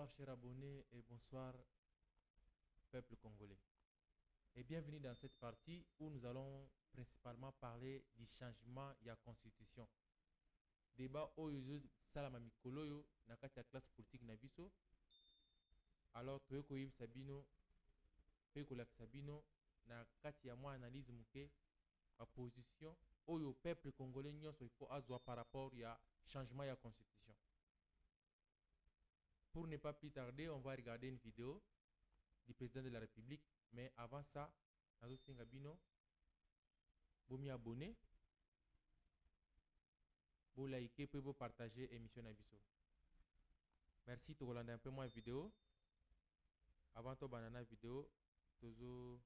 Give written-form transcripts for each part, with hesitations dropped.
Bonsoir chers abonnés et bonsoir peuple congolais. Et bienvenue dans cette partie où nous allons principalement parler du changement de la constitution. Débat oyo salama mikolo yo na kati ya classe politique na biso. Alors toyeko yib sabino pe kolak sabino na kati ya moi analyse muke ma position oyo peuple congolais nyonso il faut azwa par rapport ya changement de la constitution. Pour ne pas plus tarder, on va regarder une vidéo du président de la République. Mais avant ça, Nazo Singabino, bomi abonné, bo liker, puis bo partager l'émission Nabiso. Merci, to regarder un peu moins vidéo. Avant to banana vidéo, tozo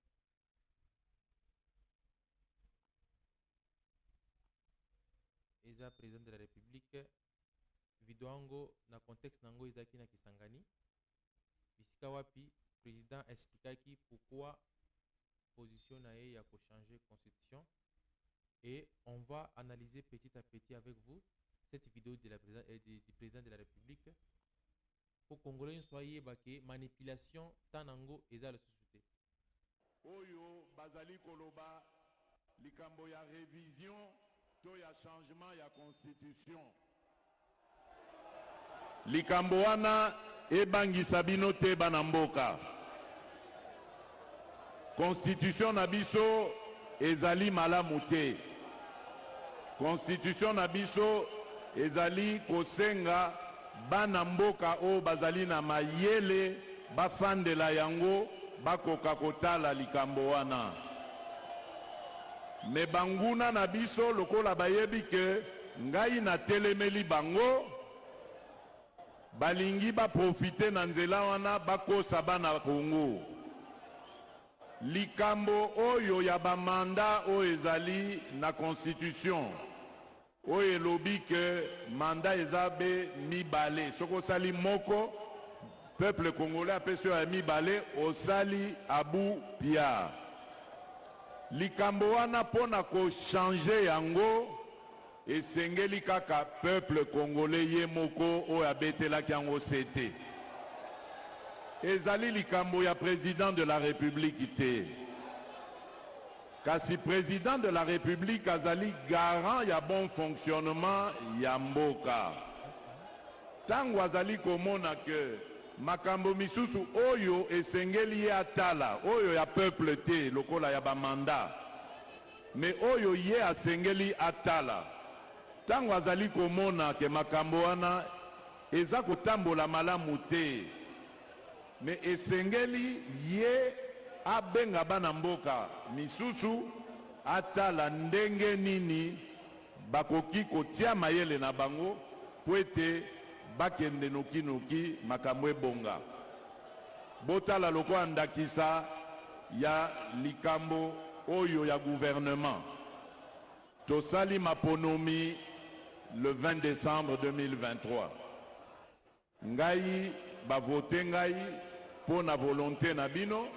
Eza président de la République. Vidéo ango na contexte nango ezaki na Kisangani. Bisika wapi président expliquaki pourquoi position na ye ya ko changer constitution et on va analyser petit à petit avec vous cette vidéo de la du président de la République pour Congolais soyez baké manipulation tanango eza la société oyo bazali koloba likambo ya révision to ya changement ya constitution likambo wana ebangisa bino te bana mboka. Constitution na biso ezali malamu te. Constitution na biso ezali kosenga bana mboka o bazali na mayele bafandela yango bakoka kotala likambo wana. Me banguna na biso lokola bayebi ke ngai na telemeli bango balingi ba profite na nzela wana bakosa bana Kongo. Likambo oyo ya bamanda oyo ezali na constitution oyo elobi ke manda ezabe mibale soko osali moko peuple congolais apesi oyo ya mibale osali abu pia. Likambo wana pona ko changer yango esengeli kaka peuple congolais ye moko oyo abetelaki yango sete. Ezali likambo ya président de la République te. Kasi président de la République azali garant ya bon fonctionnement ya mboka. Tango azali komona ke makambo misusu oyo esengeli ye atala oyo ya peuple te lokola ya bamanda. Mais oyo ye asengeli atala. Tango azali komona ke makambo wana eza kotambola malamu te. Mais esengeli ye abenga bana mboka misusu atala ndenge nini bakoki kotia mayele na bango po ete bakende noki makambo ebonga. Botala lokola ndakisa ya likambo oyo ya gouvernement. Tosali maponomi le 20 décembre 2023. Ngai ba vote ngai pour la volonté na bino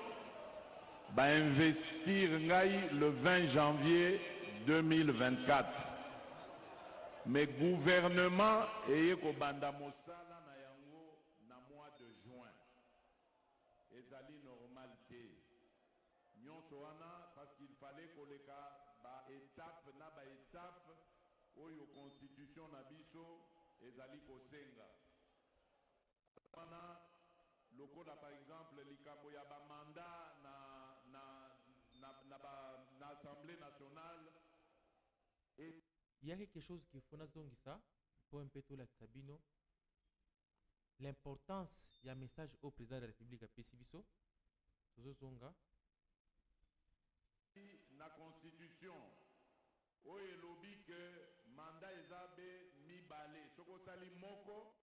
ba investir ngai le 20 janvier 2024. Mais gouvernement eye ko banda mosala na yango na mois de juin. Ezali normalité. Nyonso wana parce qu'il fallait koleka ba étape na ba étape oyo constitution na biso ezali kosenga. Lokola par exemple likambo ya ba mandat na Assemblée nationale. Il y a quelque chose qu'il faut nazongi ça pour un peu tout la Sabino. L'importance il y a un message au président de la République à Pesibiso. Tozozonga na constitution oyo elobi ke mandat ezabe mibale soko sali moko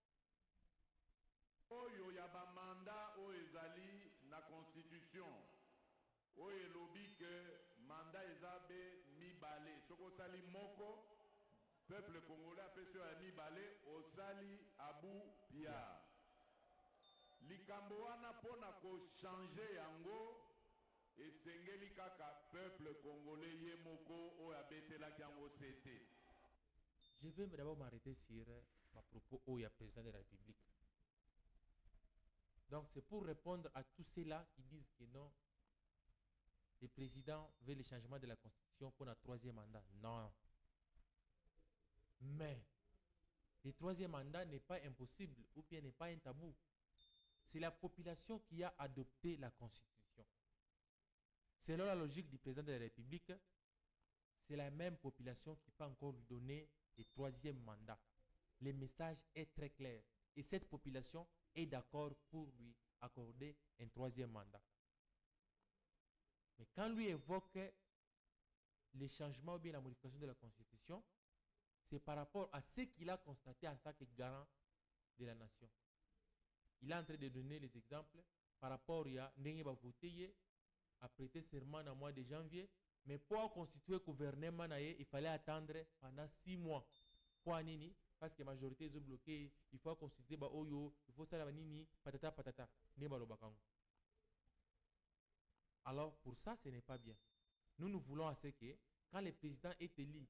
oyo ya ba mandat oyo ezali na constitution oyo elobi ke mandat ezabe mibale soko osali moko peuple congolais apesi oyo ya mibale osali abu pia. Likambo wana pona ko changer yango esengeli kaka peuple congolais ye moko oyo abetelaki yango sete. Je vais d'abord m'arrêter sur ma propos au président de la République. Donc c'est pour répondre à tous ceux-là qui disent que non, le président veut le changement de la constitution pour un troisième mandat. Non. Mais le troisième mandat n'est pas impossible ou bien n'est pas un tabou. C'est la population qui a adopté la constitution. Selon la logique du président de la République, c'est la même population qui peut encore lui donner le troisième mandat. Le message est très clair. Et cette population est d'accord pour lui accorder un troisième mandat. Mais quand lui évoque les changements ou bien la modification de la Constitution, c'est par rapport à ce qu'il a constaté en tant que garant de la nation. Il est en train de donner les exemples par rapport à Ndenge Bavouteye a prêté serment en mois de janvier, mais pour constituer le gouvernement, il fallait attendre pendant 6 mois. Pour Nini, parce que la majorité est bloquée, il faut constituer Oyo, il faut ça Nini, patata patata, alors pour ça, ce n'est pas bien. Nous voulons à ce que quand le président est élu,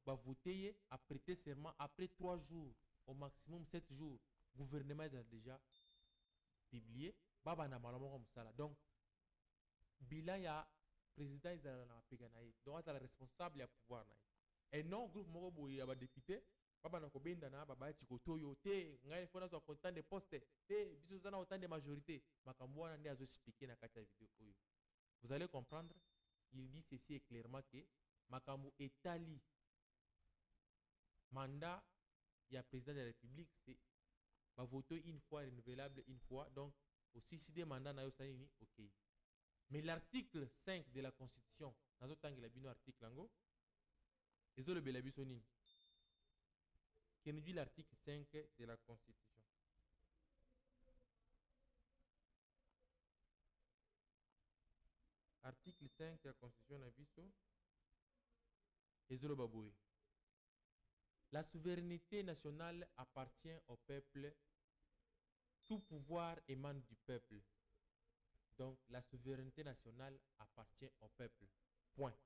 Bavouteye a prêté serment après 3 jours, au maximum 7 jours. Le gouvernement a déjà publié. Donc, bilan ya président Izala Peganaï. Donc, c'est le responsable et le pouvoir. Et non, groupe Morobo y a député. Baba na kobenda na baba chikotoyo te ngai fona so content de poste te biso zana autant de majorité makambo wana ndi azo expliquer na kata vidéo oyo. Vous allez comprendre, il dit ceci clairement que makambo etali mandat ya président de la République c'est va voter une fois renouvelable une fois, donc aussi si des mandats na yo sanini OK. Mais l'article 5 de la Constitution, nazo tangela bino article ngo ezo le belabiso nini qui nous dit l'article 5 de la Constitution. Article 5 de la Constitution Nabiso. Ezolo Baboué. La souveraineté nationale appartient au peuple. Tout pouvoir émane du peuple. Donc la souveraineté nationale appartient au peuple. Point.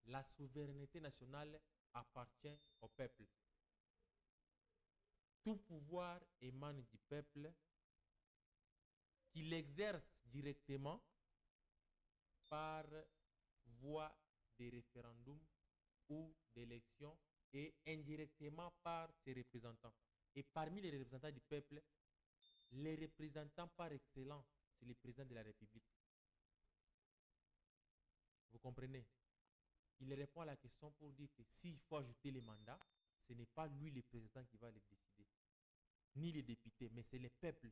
La souveraineté nationale appartient au peuple. Tout pouvoir émane du peuple qui l'exerce directement par voie de référendum ou d'élection et indirectement par ses représentants. Et parmi les représentants du peuple, les représentants par excellence, c'est le président de la République. Vous comprenez? Il répond à la question pour dire que s'il faut ajouter les mandats, ce n'est pas lui le président qui va le décider, ni les députés, mais c'est le peuple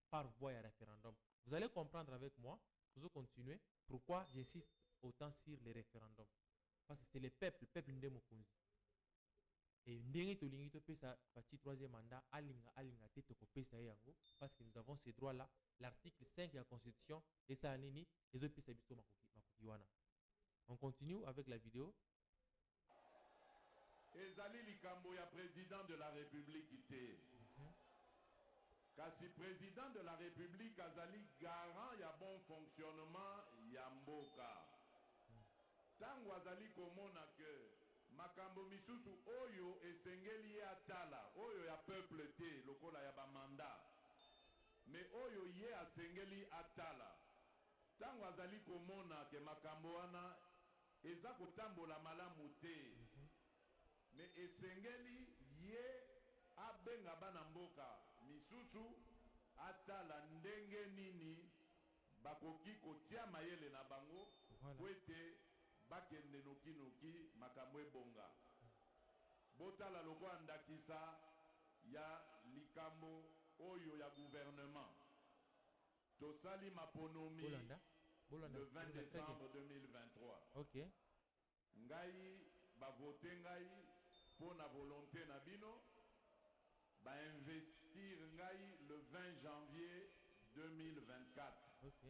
par voie et référendum. Vous allez comprendre avec moi, vous allez continuer, pourquoi j'insiste autant sur les référendums. Parce que c'est le peuple Ndemokunzi. Et ndenge tolingi to pesa parti troisième mandat alinga te to pesa yango parce que nous avons ces droits là. L'article 5 de la Constitution et ça nini les autres pesa biso makoki wana. On continue avec la vidéo. Ezali likambo ya président de la République ité. Kasi président de la République azali garant ya bon fonctionnement ya mboka. Tango azali komona que makambo misusu oyo esengeli ya tala oyo ya peuple te lokola ya ba mandat. Mais oyo ye asengeli atala. Tango azali komona ke makambo wana eza kotambola malamu te. Mais esengeli ye abenga bana mboka misusu atala ndenge nini bakoki kotia mayele na bango kwete bakende noki makambo ebonga. Botala lokwa ndakisa ya likambo oyo ya gouvernement. Tosali maponomi le 20 décembre 2023. OK. Ngai bavote ngai pour na volonté na bino ba investir ngai le 20 janvier 2024. OK.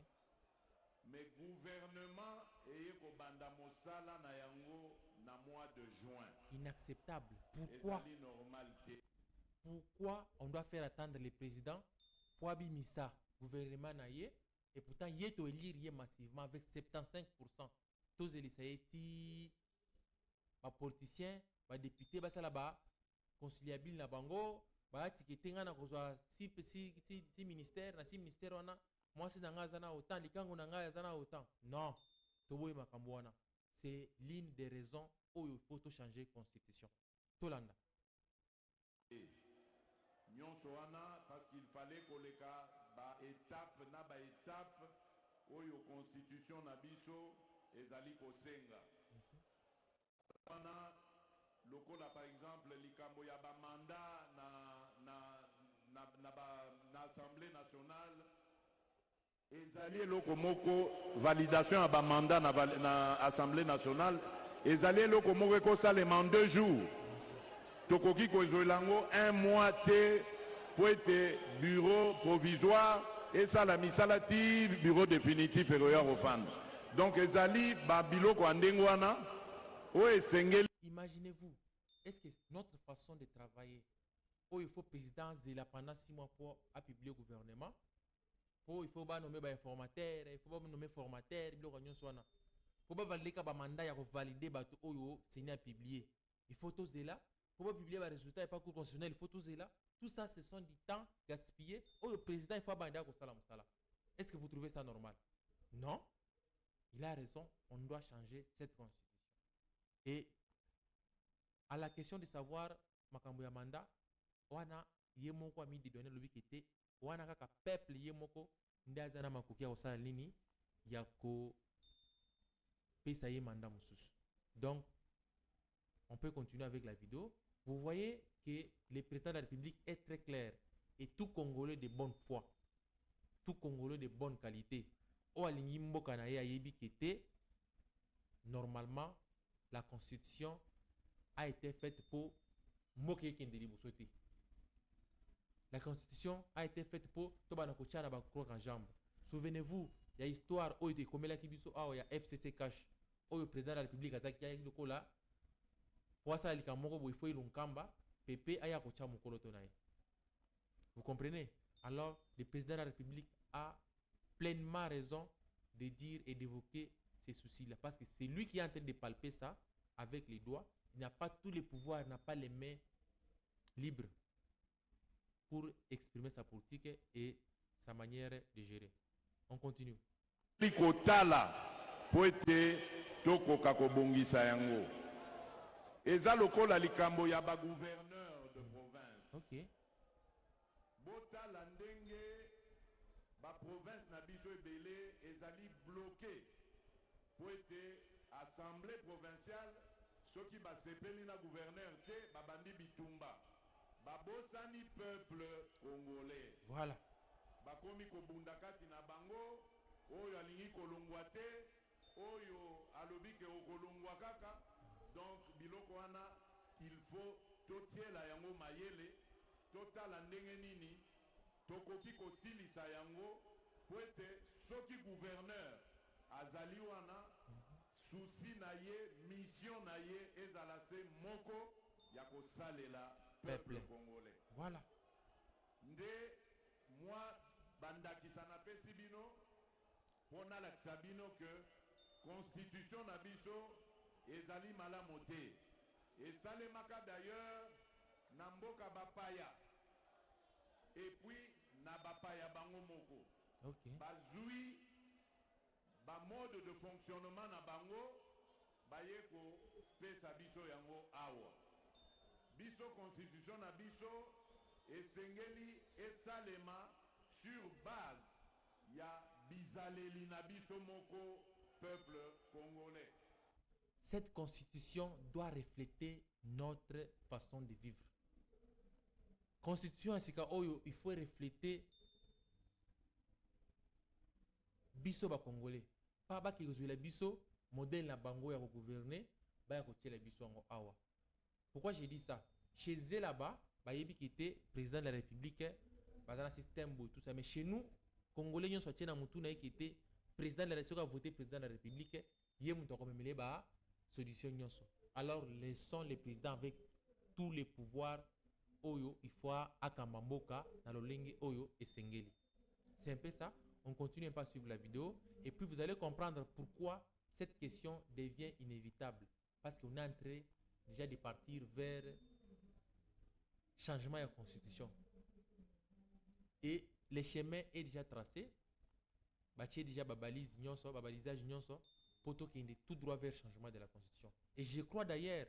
Mais gouvernement eye ko banda mosala na yango na mois de juin. Inacceptable. Pourquoi? Pourquoi on doit faire attendre le président pour abimisa gouvernement na ye et pourtant ye to élire massivement avec 75%. Tous elisaeti ba politiciens, ba députés ba sala ba conciliable na bango ba ticket nga na kozwa si ministère na si ministère wana moi c'est nanga zana autant likango nanga zana autant non toboyi makambo wana c'est l'une des raisons où il faut changer constitution tolanda nyonso wana parce qu'il fallait koleka ba étape na ba étape oyo constitution na biso ezali kosenga wana lokola par exemple likambo ya ba mandat na assemblée nationale ezali eloko moko validation ya ba mandat na assemblée nationale ezali eloko moko ekosalema en 2 jours tokoki kozwela yango 1 mois te po ete bureau provisoire esala misala ti bureau définitif eroya kofanda donc ezali babiloko ya ndenge wana oyo esengeli. Imaginez-vous, est-ce que notre façon de travailler où il faut président zela pendant 6 mois pour publier au gouvernement pour il faut pas nommer informateur il faut pas nommer formateur biloko nyonso wana pour pas valider ka ba mandat ya ko valider bato oyo senya publier il faut tout zela pour pas publier ba résultat et pas cour constitutionnel il faut tout zela tout ça ce sont du temps gaspillé oyo président il faut banda ko sala musala. Est-ce que vous trouvez ça normal? Non, il a raison, on doit changer cette constitution. Et à la question de savoir makambo ya mandat wana ye moko ami di donner lobi kete wana kaka peuple ye moko ndaza na makoki ya kosala nini ya ko pesa ye mandat mususu. Donc on peut continuer avec la vidéo. Vous voyez que le président de la République est très clair et tout Congolais de bonne foi, tout Congolais de bonne qualité o alingi mboka na ye ayebi kete normalement la constitution a été faite pour moquer Kendeli Boussoti. La constitution a été faite pour Tobana Kochana Bakro en jambe. Souvenez-vous, il y a histoire où il y a comme la Kibiso, il y a FCC Cash, où le président de la République a dit le cola. Pour ça, il faut y l'unkamba, Pepe aya kocha mukolo tonaye. Vous comprenez? Alors, le président de la République a pleinement raison de dire et d'évoquer ces soucis-là. Parce que c'est lui qui est en train de palper ça avec les doigts. Il n'a pas tous les pouvoirs, il n'a pas les mains libres pour exprimer sa politique et sa manière de gérer. On continue. Likotala po ete tokoka kobongisa yango. Eza lokola likambo ya ba gouverneur de province. OK. Botala ndenge ba province na biso ebele ezali bloqué po ete assemblée provinciale soki basepeli na gouverneur te babandi bitumba babosani peuple congolais. Voilà. Bakomi kobunda kati na bango oyo alingi kolongwa te oyo alobi ke okolongwa kaka. Donc biloko wana il faut totiela yango mayele totala ndenge nini tokoki kosilisa yango po ete soki gouverneur azali wana souci na ye mission na ye ezala se moko ya kosalela peuple congolais. Voilà. Nde moi bandakisa na pesi bino pona lakisa bino que constitution na biso ezali malamu te esalemaka d'ailleurs na mboka bapaya et puis na bapaya bango moko. OK. Bazui ba mode de fonctionnement na bango baye ko pesa biso yango awa biso constitution na biso esengeli esalema sur base ya bizaleli na biso moko peuple congolais. Cette constitution doit refléter notre façon de vivre. Constitution asika oyo il faut refléter biso ba congolais. Pas ba ki kozwela biso modèle na bango ya ko gouverner ba ya ko tiela biso ngo awa. Pourquoi j'ai dit ça? Chez eux là-bas, ba yebi ki était président de la République, ba dans système bo tout ça, mais chez nous congolais ñon so tiena mutu na qui était président de la République a voté président de la République, yé mutu ko memele ba solution nyonso. Alors laissons les présidents avec tous les pouvoirs oyo il faut akamamboka na lolenge oyo esengeli. C'est un peu ça. On continue un peu à suivre la vidéo et puis vous allez comprendre pourquoi cette question devient inévitable parce qu'on est en train déjà de partir vers changement de la constitution. Et le chemin est déjà tracé. Bâti déjà babalise nyonso, babalisage nyonso, pour tout droit vers le changement de la constitution. Et je crois d'ailleurs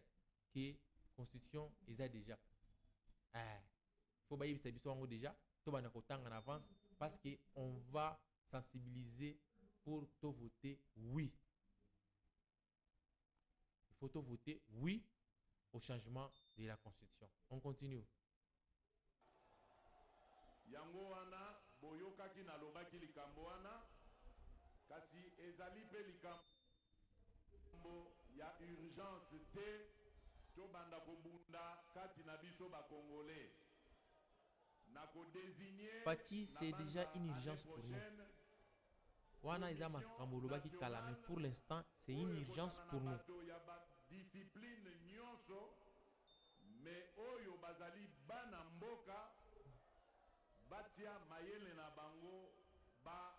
que la constitution est déjà. Il faut que ça déjà. Tout le monde en avance parce qu'on va sensibiliser pour tout voter oui. Il faut tout voter oui au changement de la constitution. On continue. Yango wana boyokaki na lobaki likambo wana kasi ezali pe likambo ya urgence te to banda kobunda kati na biso ba congolais. Fati, c'est déjà une urgence pour nous. Wana izama kamoloba ki kala, mais pour l'instant, c'est une urgence pour nous. Discipline nyonso mais oyo bazali bana mboka batia mayele na bango ba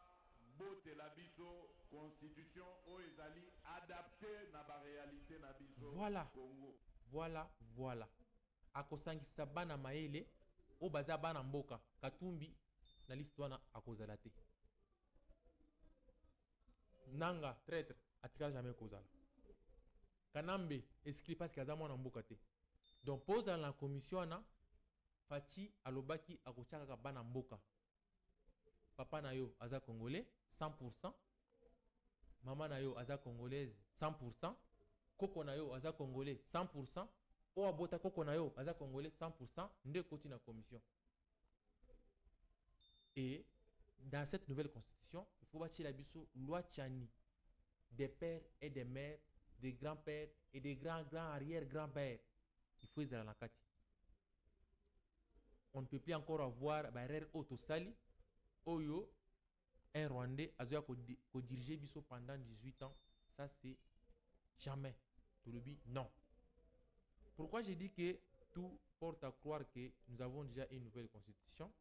bote la biso constitution oyo ezali adapté na ba réalité na biso voilà. Congo. Voilà. Akosangisa bana mayele o baza bana mboka katumbi na liste wana akozala te. Nanga traître atika jamais kozala. Kanambe escrit parce qu'il y a mwana mboka te. Donc pose dans la commission na Fati alobaki akochaka bana mboka. Papa na yo aza congolais 100%. Maman na yo aza congolaise 100%. Koko na yo aza congolais 100%. O abota koko na yo aza congolais 100%. Nde koti na commission. Et dans cette nouvelle constitution, il faut bâtir la biso loi Tchani des pères et des mères, des grands-pères et des grands-grands arrière-grands-pères. Il faut les la kati. On ne peut plus encore avoir barrière autosali oyo un Rwandais azoya ko diriger biso pendant 18 ans. Ça c'est jamais. Tout le but non. Pourquoi j'ai dit que tout porte à croire que nous avons déjà une nouvelle constitution?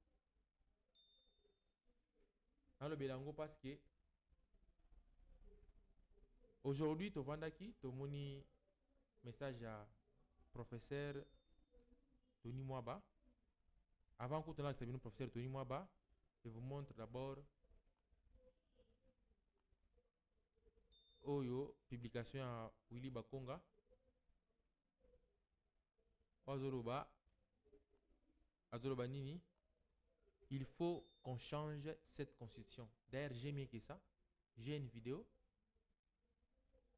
Dans le Bélango parce que aujourd'hui, tu vas moni message à professeur Tony Mwaba. Avant que tu aies le professeur Tony Mwaba, je vous montre d'abord Oyo, publication à Willy Bakonga. Azoroba Nini. Il faut qu'on change cette constitution. D'ailleurs, j'ai mis que ça. J'ai une vidéo.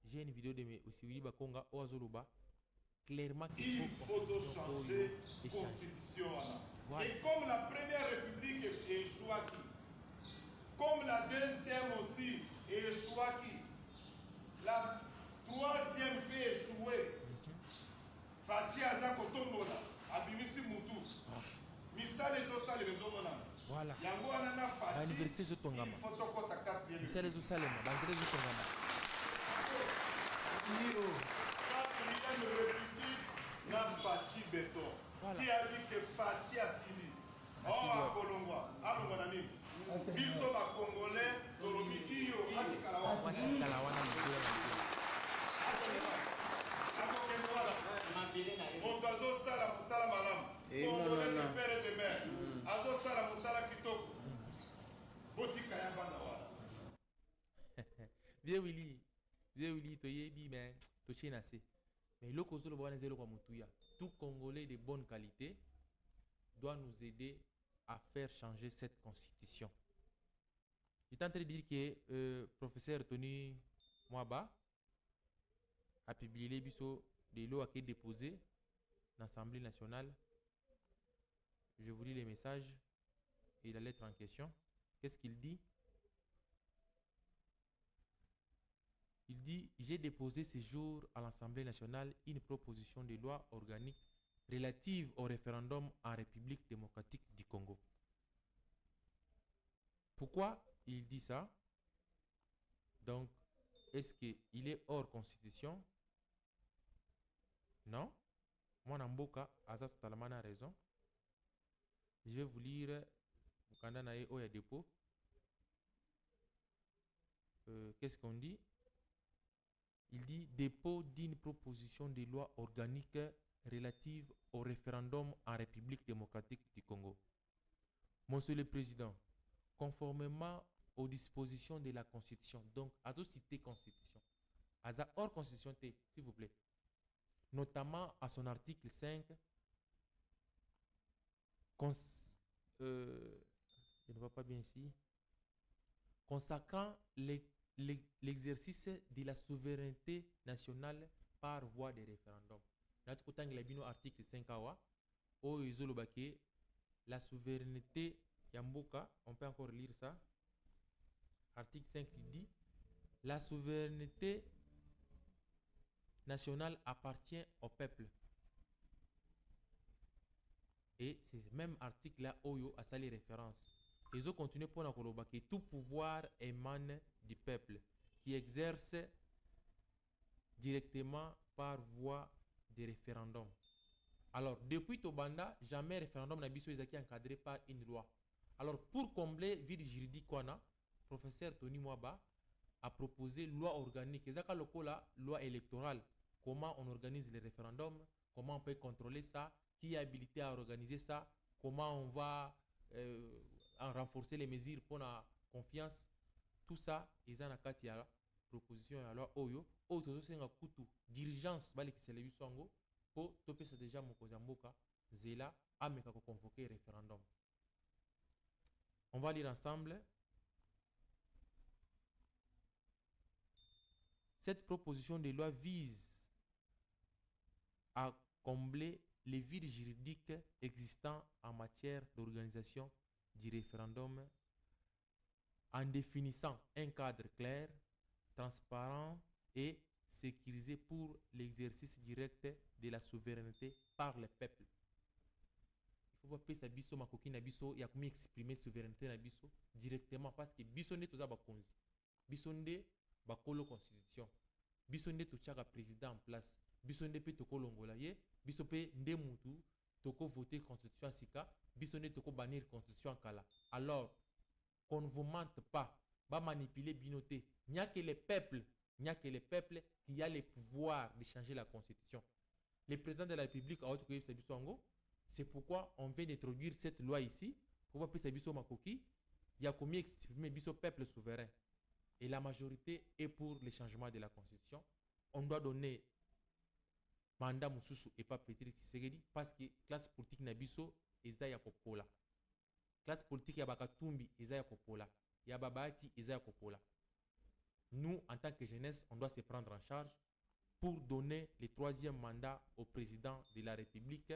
De aussi Willy Bakonga Azoroba. Clairement il faut changer la constitution. Voilà. Et comme la première république est échouée, comme la deuxième aussi est échouée, la troisième peut échouer. Fati aza kotombola abimisi mutu. Misale zo les mona. Voilà. Yango anana Fati. L'université zo tongama. Il faut tokota 4e. Misale zo salema, banzele zo tongama. Niro. Quatrième république na Fati Beton. Voilà. Qui a dit que Fati a sili. Oh, Kolongwa. Alongwa na nini? Biso ba Congolais, Tolomikio, Atikala wana. Atikala wana mzee na mzee. Moto azosala mosala malamu. Congolais de père et de mère. Azosala mosala kitoko. Botika ya bana wana. Vieux Willy, toyebi mais tochina se. Mais le cause le bwana zelo kwa mutuya. Tout Congolais de bonne qualité doit nous aider à faire changer cette constitution. Il est en train de dire que professeur Tony Mwaba a publié les biseaux des lois qui sont déposées dans l'Assemblée nationale. Je vous lis les messages et la lettre en question. Qu'est-ce qu'il dit? Il dit: j'ai déposé ce jour à l'Assemblée nationale une proposition de loi organique relative au référendum en République démocratique du Congo. Pourquoi il dit ça? Donc, est-ce qu'il est hors constitution? Non. Moi, Namboka, Aza totalement a raison. Je vais vous lire Mukandanae Oya Dépôt. Qu'est-ce qu'on dit? Il dit: dépôt d'une proposition de loi organique relative au référendum en République démocratique du Congo. Monsieur le Président, conformément aux dispositions de la Constitution, donc à la cité Constitution, à la hors Constitution, s'il vous plaît, notamment à son article 5, je ne vois pas bien ici, consacrant l'exercice de la souveraineté nationale par voie de référendum. Article 5 awa, la souveraineté Yamboka, on peut encore lire ça. Article 5 qui dit la souveraineté nationale appartient au peuple. Et c'est ce même article-là, Oyo, a sali référence. Ils ont continué pour nous que tout pouvoir émane du peuple, qui exerce directement par voie de référendum. Alors, depuis Tobanda, jamais référendum n'a été encadré par une loi. Alors, pour combler le vide juridique, professeur Tony Mwaba a proposé loi organique. Et la loi électorale. Comment on organise les référendums, comment on peut contrôler ça, qui est habilité à organiser ça, comment on va renforcer les mesures pour la confiance. Tout ça, ils ont la proposition à la loi Oyo. Oyo, c'est un coup d'urgence qui s'est levé pour topé ça déjà mon Kozamboka, Zela, Ameka convoquer référendum. On va lire ensemble. Cette proposition de loi vise à combler les vides juridiques existants en matière d'organisation du référendum en définissant un cadre clair, transparent et sécurisé pour l'exercice direct de la souveraineté par le peuple. Il faut pas que ça biso makoki na biso ya komi exprimer souveraineté na biso directement parce que biso nde toza bakonzi. Biso nde bakolo constitution. Biso nde tochaka président en place. Biso nde pe toko longola ye, biso pe nde mutu toko voter constitution sika, biso nde toko bannir constitution kala. Alors qu'on ne vous mente pas, va manipuler binoté. Il n'y a que les peuples qui a le pouvoir de changer la constitution. Le président de la République a autorisé Sabiso. C'est pourquoi on vient d'introduire cette loi ici. Pour que Sabiso Makoki, il y a combien exprimer biso peuple souverain. Et la majorité est pour le changement de la constitution. On doit donner mandat Moussoussou et pas Petri Tshisekedi parce que classe politique Nabiso Ezaya Popola. Classe politique Yabakatumbi Ezaya Popola. Yababati Ezaya Popola. Nous, en tant que jeunesse, on doit se prendre en charge pour donner le troisième mandat au président de la République,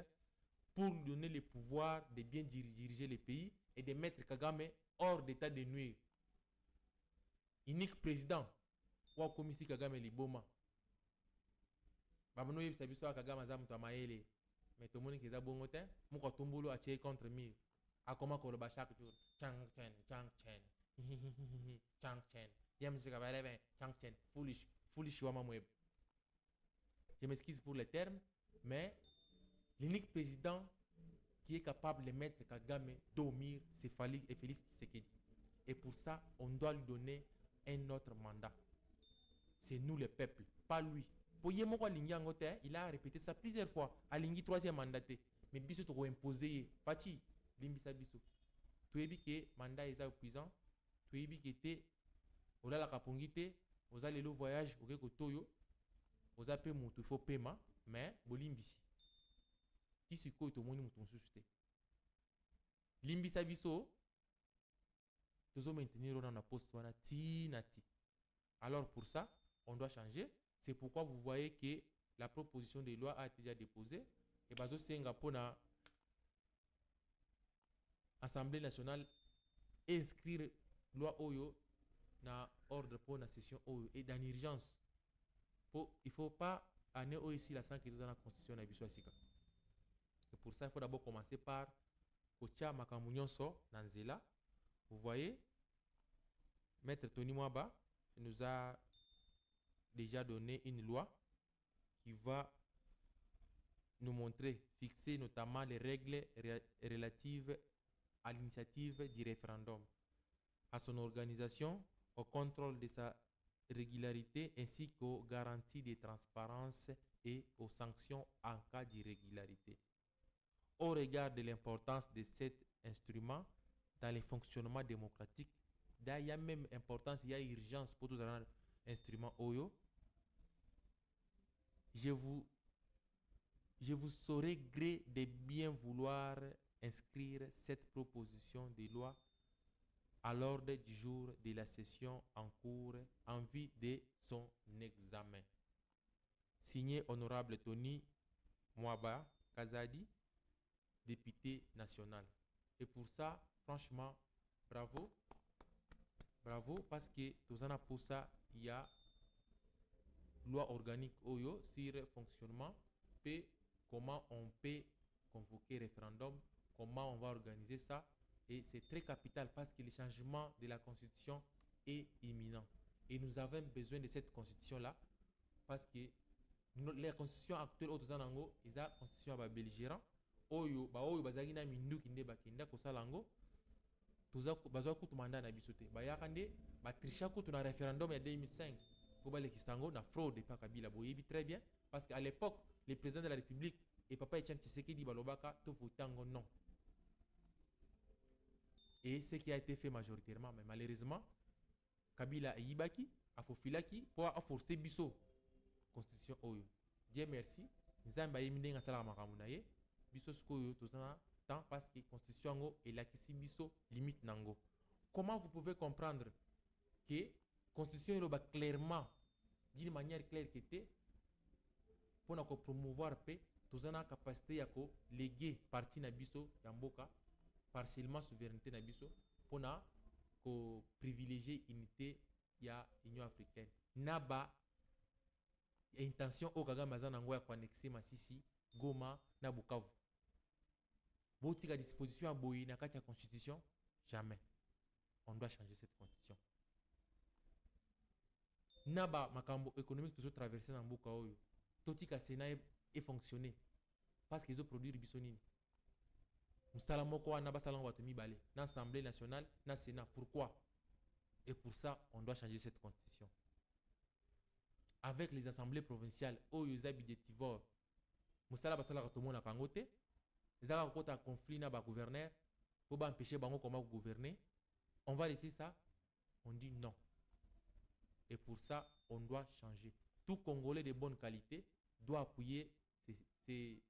pour lui donner le pouvoir de bien diriger le pays et de mettre Kagame hors d'état de nuire. Unique président, ou comme ici Kagame Liboma. Bamano yebisa biso Kagame aza mutu amaele, mais tout le monde qui est bon côté, muko tombolo a tiré contre mur. A comment koloba chaque jour, chang chen, chang chen. Chang chen, foolish wama mweb. Je m'excuse pour le terme, mais l'unique président qui est capable de mettre Kagame dormir, c'est Félix Tshisekedi. Et pour ça, on doit lui donner un autre mandat. C'est nous le peuple, pas lui. Pour Yemoko Alingi Angote, il a répété ça plusieurs fois. Alingi troisième mandaté. Mais biso to imposer. Fati, limbisa biso. Tu es que mandat est puissant. Tu es que te, ola la kapongite, oza lelo voyage, oke kotoyo, oza pe mutu, il faut paiement, mais bolimbisi. Qui se ko to moni mutu susute. Limbisa biso, tozo maintenir dans la poste wana ti nati. Alors pour ça, on doit changer. C'est pourquoi vous voyez que la proposition de loi a été déjà déposée. Et bazo Singapour na Assemblée nationale inscrire loi Oyo na ordre pour la session Oyo et dans urgence. Il ne faut pas aller ici la 5 qui est dans la constitution na biso asika. Et pour ça, il faut d'abord commencer par Kocha Makamunionso Nanzela. Vous voyez, Maître Tony Mwaba nous a déjà donné une loi qui va nous montrer, fixer notamment les règles relatives à l'initiative du référendum, à son organisation, au contrôle de sa régularité ainsi qu'aux garanties de transparence et aux sanctions en cas d'irrégularité. Au regard de l'importance de cet instrument dans le fonctionnement démocratique, il y a même importance, il y a urgence pour tous les instruments OYO. Je vous saurais gré de bien vouloir inscrire cette proposition de loi à l'ordre du jour de la session en cours en vue de son examen. Signé Honorable Tony Mwaba Kazadi, député national. Et pour ça, franchement, bravo. Bravo, parce que tout ça, pour ça, il y a loi organique OYO sur le fonctionnement et comment on peut convoquer référendum, comment on va organiser ça. Et c'est très capital parce que le changement de la constitution est imminent. Et nous avons besoin de cette constitution-là parce que la constitution actuelle, au Tozanango, est la constitution belligérante. Oyo bazaki na minduki nde bakenda kosala ngo toza bazwa kutu mandat na biso te bayaka nde batrisha kutu na référendum ya 2005 po balekisa ngo na fraude pa Kabila boyebi très bien parce qu'à l'époque le président de la République et papa Etienne Tshisekedi balobaka to votango non. Et ce qui a été fait majoritairement, mais malheureusement, Kabila et Yibaki a fofilaki pour forcer biso constitution oyo. Dieu merci, Nzamba yeminde ngasala makambo na ye, biso skoyo tozana tant parce que constitution ngo elakisi biso limite nango. Comment vous pouvez comprendre que constitution eloba clairement d'une manière claire que était pour na ko promouvoir paix, tozana capacité ya ko léguer parti na biso ya mboka partiellement souveraineté na biso pour na ko privilégier unité ya Union africaine. Naba intention au Kagame azana ngo ya connexer Masisi, Goma na Bukavu. Botika disposition à boyi na kati ya constitution, jamais. On doit changer cette constitution. Naba makambo économique toujours traversé dans mboka oyo. Totika Sénat est fonctionné parce qu'ils ont produit bisonine. Mustala moko wana basala ngo batomi balé na Assemblée nationale, na Sénat. Pourquoi? Et pour ça, on doit changer cette constitution. Avec les assemblées provinciales, oyo zabi de Tivor, Mustala basala katomo na kangote, ezaka kota conflit na ba gouverneur, pour ba empêcher bango comment gouverner. On va laisser ça? On dit non. Et pour ça, on doit changer. Tout Congolais de bonne qualité doit appuyer ces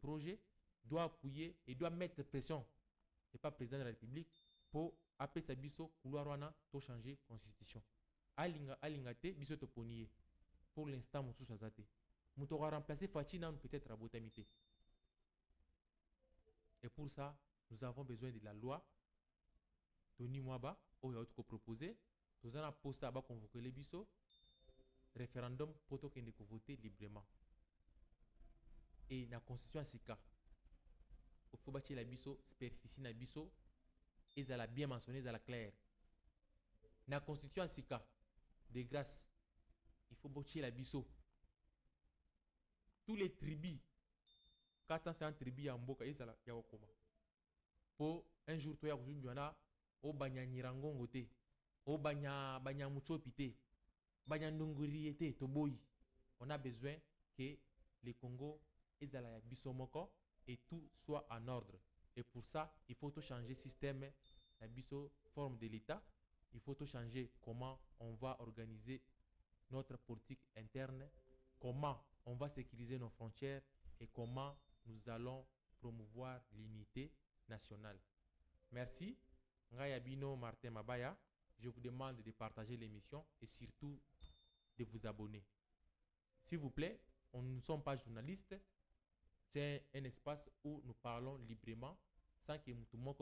projets, doit appuyer et doit mettre pression. Et pas président de la République pour appeler sa biso couloir wana to changer constitution. Alinga te biso to ponier. Pour l'instant mon sous azate. Muto va remplacer Fatina peut-être à Botamité. Et pour ça, nous avons besoin de la loi Tony Mwaba ou y'a autre proposé. Nous allons poster à convoquer les biso référendum pour que nous voter librement. Et la constitution sika il faut bâtir la biso superficie na biso et ça l'a bien mentionné, ça l'a clair. La constitution sika de grâce il faut bâtir la biso tous les tribus 450 tribus en mboka et ça ya wakoma pour un jour toi ya kuzubiana o banyanyirango ngote o banya muchopite banya ndunguriete toboyi. On a besoin que le Congo ezala ya biso moko et tout soit en ordre. Et pour ça, il faut tout changer système, la biso forme de l'État. Il faut tout changer comment on va organiser notre politique interne, comment on va sécuriser nos frontières et comment nous allons promouvoir l'unité nationale. Merci. Ngayabino Martin Mabaya. Je vous demande de partager l'émission et surtout de vous abonner. S'il vous plaît, nous ne sommes pas journalistes. C'est un espace où nous parlons librement sans que tout le monde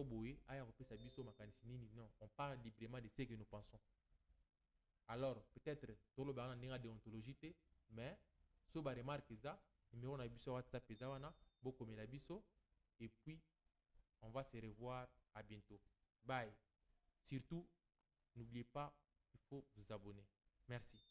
non, on parle librement de ce que nous pensons. Alors, peut-être, tout le monde a déontologie, mais si vous remarquez ça, numéro na biso WhatsApp beaucoup la biso et puis on va se revoir à bientôt. Bye. Surtout, n'oubliez pas, il faut vous abonner. Merci.